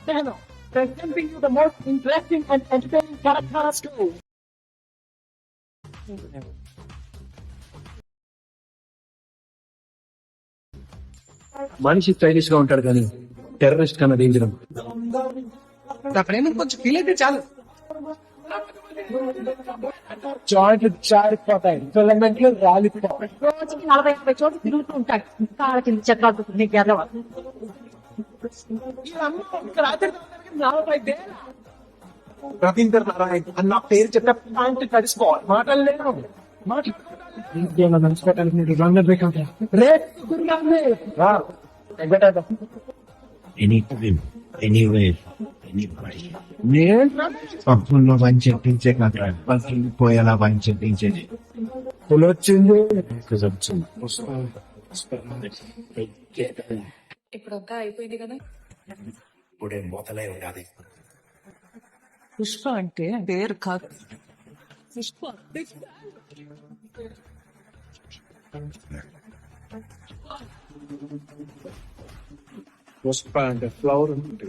channel, presenting you the most interesting and entertaining characters too. మనిషి stylish గా ఉంటాడు కానీ టెర్రరిస్ట్ కన్నా డేంజర్. నా ప్రేమ కొంచెం ఫీల్ అయితే చాలు. జాయింట్లు జారిపోతాయి, ఫిలమెంట్లు రాలిపోతాయి. రోజుకి 40-50 చోట్ల తిరుగుతూ ఉంటాడు. కాళ్ళ కింద చక్రాలు నీకు ఎదవ. రవీంద్ర నారాయణ్ అన్న పేరు చెప్పే పాయింట్ కలిసిపోవాలి. మాటలు లేవు. పప్పుల్లో పని చెప్పించే కదా పోయేలా పని చెప్పించేది. వచ్చింది ఇప్పుడంతా అయిపోయింది కదా. ఇప్పుడే మొదలై ఉండాలి. పుష్ప అంటే పేరు కాదు, పుష్ప. పుష్ప అంటే ఫ్లవర్ ఉంటుంది.